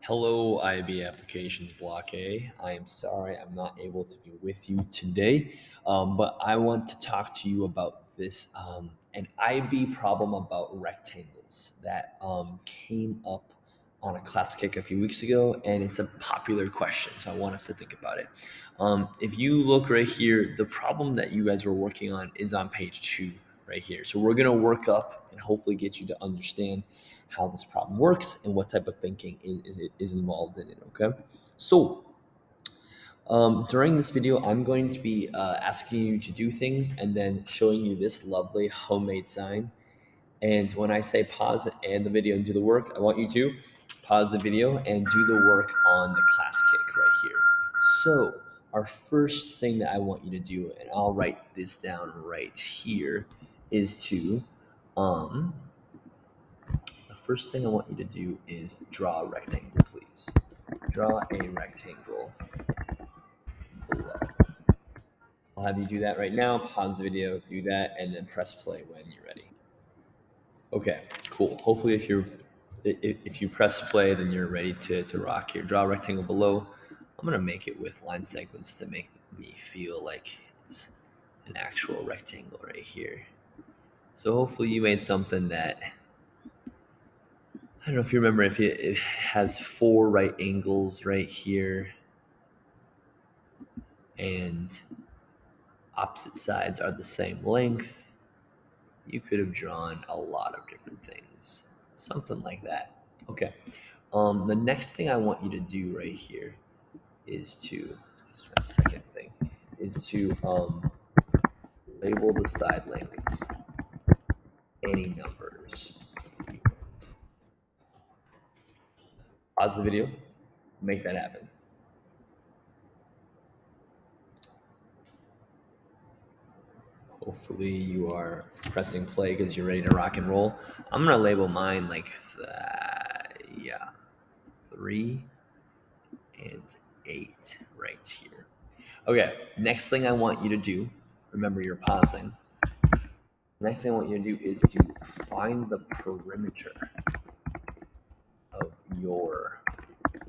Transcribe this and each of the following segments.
Hello, IB Applications Block A. I am sorry I'm not able to be with you today, but I want to talk to you about this an IB problem about rectangles that came up on a class kick a few weeks ago, and it's a popular question, so I want us to think about it. If you look right here, the problem that you guys were working on is on page 2 right here. So we're going to work up and hopefully get you to understand how this problem works and what type of thinking is involved in it. Okay, so during this video, I'm going to be asking you to do things and then showing you this lovely homemade sign. And when I say pause and the video and do the work, I want you to pause the video and do the work on the class kick right here. So our first thing that I want you to do, and I'll write this down right here, is to the first thing I want you to do is draw a rectangle, please. Draw a rectangle below. I'll have you do that right now. Pause the video, do that, and then press play when you're ready. Okay, cool. Hopefully if you press play, then you're ready to rock here. Draw a rectangle below. I'm gonna make it with line segments to make me feel like it's an actual rectangle right here. So hopefully you made something that, I don't know if you remember, if it has 4 right angles right here, and opposite sides are the same length. You could have drawn a lot of different things, something like that. Okay. The next thing I want you to do right here is to, just my second thing, is to label the side lengths any numbers. Pause the video, make that happen. Hopefully you are pressing play because you're ready to rock and roll. I'm gonna label mine like that. Yeah, 3 and 8 right here. Okay, next thing I want you to do, remember you're pausing. Next thing I want you to do is to find the perimeter of your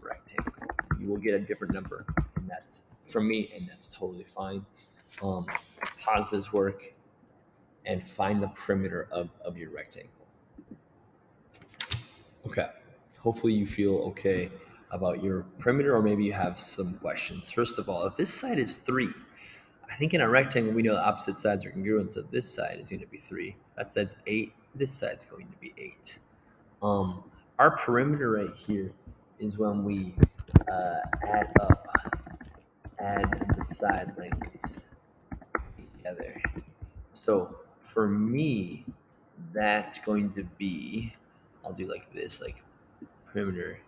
rectangle. You will get a different number, and that's from me, and that's totally fine. Pause this work and find the perimeter of your rectangle. Okay. Hopefully you feel okay about your perimeter, or maybe you have some questions. First of all, if this side is 3, I think in a rectangle, we know the opposite sides are congruent, so this side is going to be 3. That side's 8. This side's going to be 8. Our perimeter right here is when we add the side lengths together. So for me, that's going to be, I'll do like this, like perimeter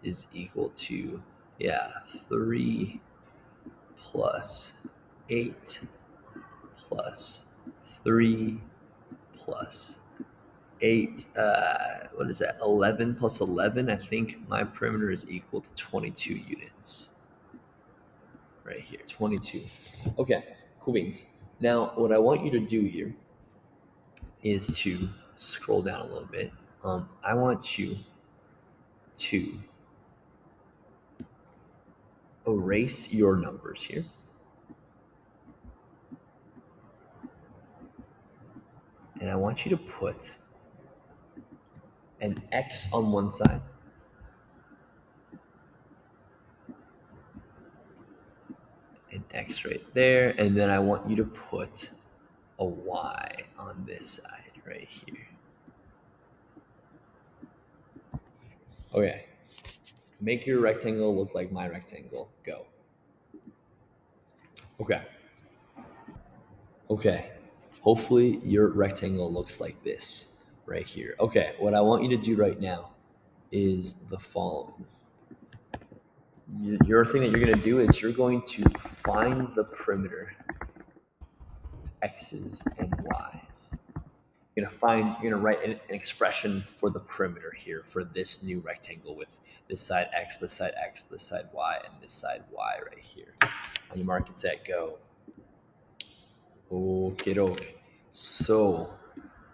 is equal to, 3 plus 8 plus 3 plus 8. What is that? 11 plus 11. I think my perimeter is equal to 22 units. Right here, 22. Okay, cool beans. Now, what I want you to do here is to scroll down a little bit. I want you to erase your numbers here. And I want you to put an X on one side, an X right there, and then I want you to put a Y on this side right here. Okay, make your rectangle look like my rectangle. Go. Okay, hopefully your rectangle looks like this right here. Okay, what I want you to do right now is the following. Your thing that you're going to do is you're going to find the perimeter, X's and Y's. You're going to write an expression for the perimeter here for this new rectangle with this side X, this side X, this side Y, and this side Y right here. On your mark and set, go. Okay, doke. So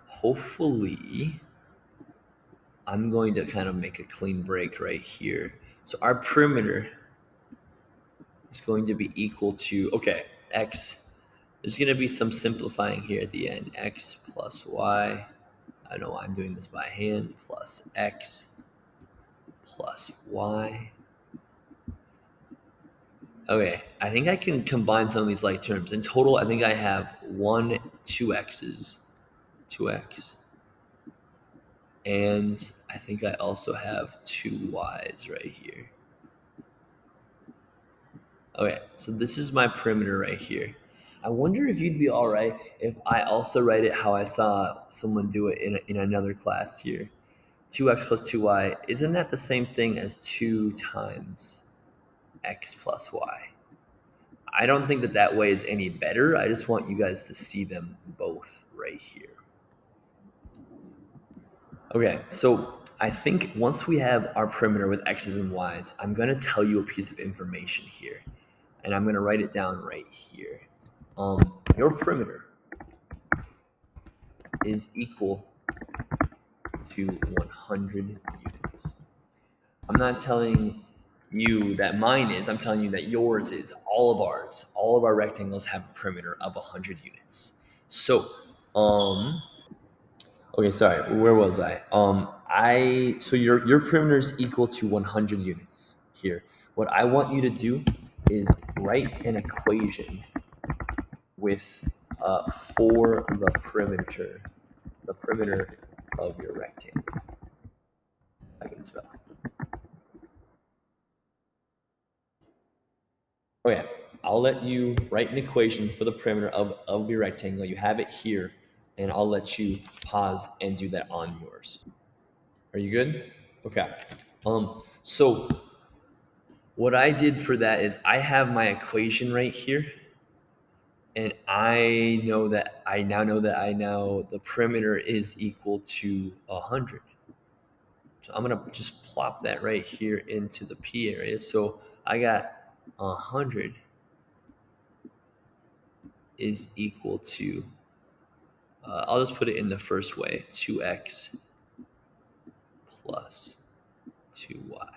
hopefully I'm going to kind of make a clean break right here. So our perimeter is going to be equal to, okay, x. There's going to be some simplifying here at the end. X plus y. I don't know why I'm doing this by hand. Plus x plus y. Okay, I think I can combine some of these like terms. In total, I think I have two x's, 2x, and I think I also have two y's right here. Okay, so this is my perimeter right here. I wonder if you'd be all right if I also write it how I saw someone do it in another class here. 2x plus 2y, isn't that the same thing as 2 times x plus y? I don't think that way is any better. I just want you guys to see them both right here. Okay, so I think once we have our perimeter with x's and y's, I'm going to tell you a piece of information here, and I'm going to write it down right here. Your perimeter is equal to 100 units. I'm not telling you that mine is, I'm telling you that yours is, all of ours. All of our rectangles have a perimeter of 100 units. So, okay, sorry, where was I? So your perimeter is equal to 100 units here. What I want you to do is write an equation with for the perimeter of your rectangle. I can spell. Okay, I'll let you write an equation for the perimeter of your rectangle. You have it here, and I'll let you pause and do that on yours. Are you good? Okay. So what I did for that is I have my equation right here, and I know that I know the perimeter is equal to 100. So I'm gonna just plop that right here into the P area. So I got 100 is equal to, I'll just put it in the first way, 2x plus 2y.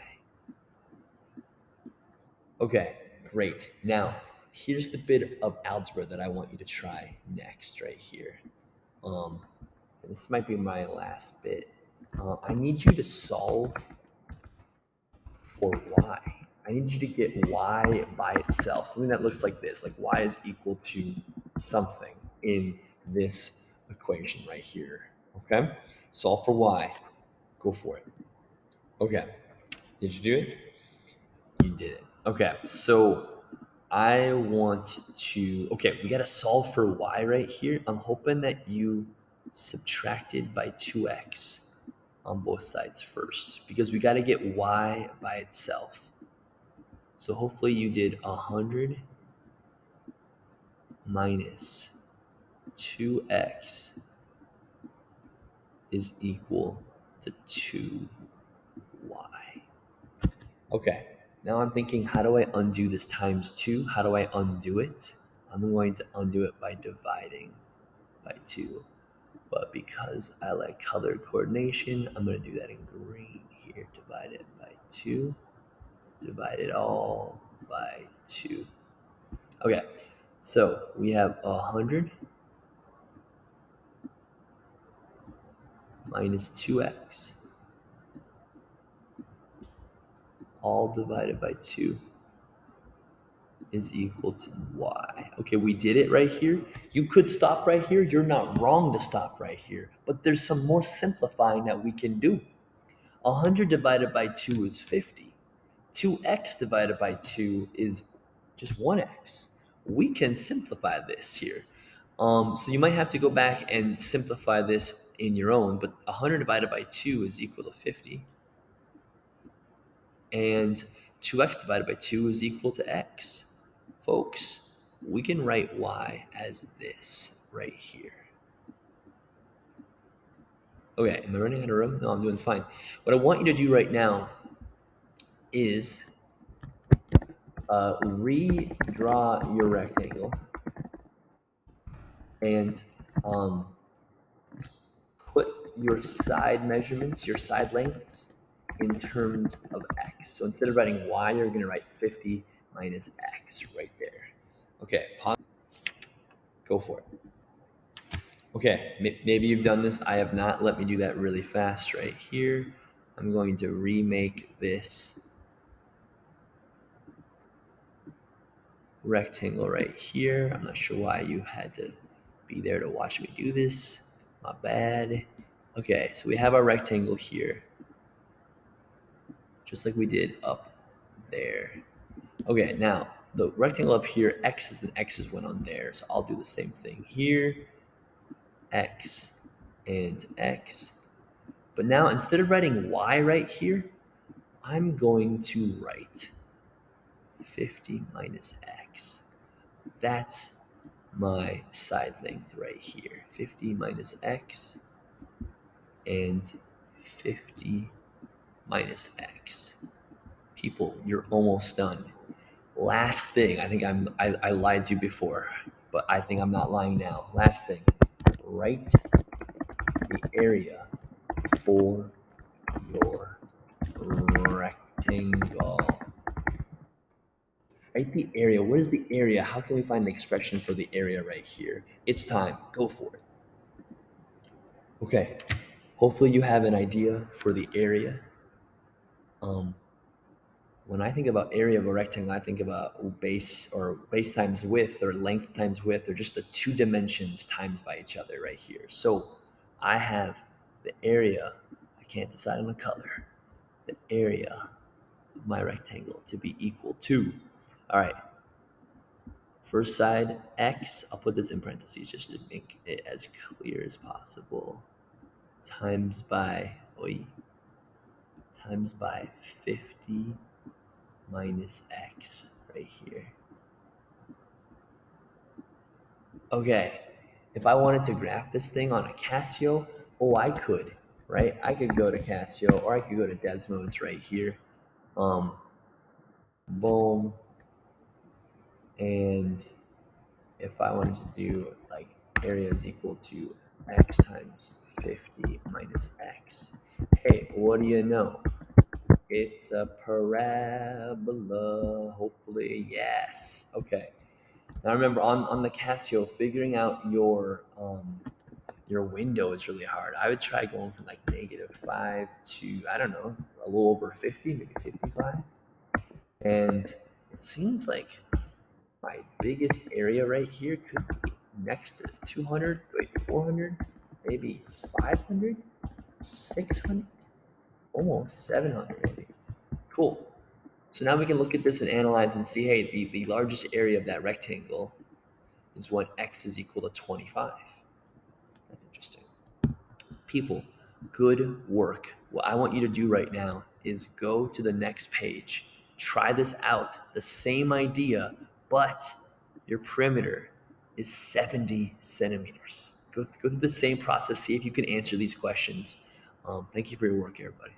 Okay, great. Now, here's the bit of algebra that I want you to try next right here. And this might be my last bit. I need you to solve for y. I need you to get y by itself, something that looks like this, like y is equal to something in this equation right here. Okay? Solve for y. Go for it. Okay. Did you do it? You did it. Okay. So I want to, okay, we got to solve for y right here. I'm hoping that you subtracted by 2x on both sides first because we got to get y by itself. So hopefully you did 100 minus 2x is equal to 2y. Okay, now I'm thinking, how do I undo this times 2? How do I undo it? I'm going to undo it by dividing by 2. But because I like color coordination, I'm going to do that in green here. Divide it by 2. Divide it all by 2. Okay, so we have 100 minus 2x all divided by 2 is equal to y. Okay, we did it right here. You could stop right here. You're not wrong to stop right here. But there's some more simplifying that we can do. 100 divided by 2 is 50. 2x divided by 2 is just 1x. We can simplify this here. So you might have to go back and simplify this in your own, but 100 divided by 2 is equal to 50. And 2x divided by 2 is equal to x. Folks, we can write y as this right here. Okay, am I running out of room? No, I'm doing fine. What I want you to do right now is redraw your rectangle and put your side measurements, your side lengths in terms of x. So instead of writing y, you're going to write 50 minus x right there. Okay, go for it. Okay, maybe you've done this. I have not. Let me do that really fast right here. I'm going to remake this rectangle right here. I'm not sure why you had to be there to watch me do this. My bad. Okay, so we have our rectangle here, just like we did up there. Okay, now the rectangle up here, x's and x's went on there, so I'll do the same thing here, x and x. But now instead of writing y right here, I'm going to write 50 minus x. That's my side length right here. 50 minus x and 50 minus x. People, you're almost done. Last thing, I think I lied to you before, but I think I'm not lying now. Last thing, write the area for your rectangle. Write the area. What is the area? How can we find an expression for the area right here? It's time. Go for it. Okay. Hopefully you have an idea for the area. Um, when I think about area of a rectangle, I think about base times width or length times width or just the two dimensions times by each other right here. So I have the area, I can't decide on the color, the area of my rectangle to be equal to, all right, first side x, I'll put this in parentheses just to make it as clear as possible, times by, times by 50 minus x right here. Okay, if I wanted to graph this thing on a Casio, I could, right? I could go to Casio or I could go to Desmos right here. Boom. And if I wanted to do like area is equal to x times 50 minus x. Hey, what do you know? It's a parabola, hopefully, yes. Okay. Now remember, on the Casio, figuring out your window is really hard. I would try going from like -5 to, I don't know, a little over 50, maybe 55. And it seems like my biggest area right here could be next to 200, wait, 400, maybe 500, 600, almost 700 maybe. Cool. So now we can look at this and analyze and see, hey, the largest area of that rectangle is when x is equal to 25. That's interesting. People, good work. What I want you to do right now is go to the next page. Try this out. The same idea, but your perimeter is 70 centimeters. Go through the same process. See if you can answer these questions. Thank you for your work, everybody.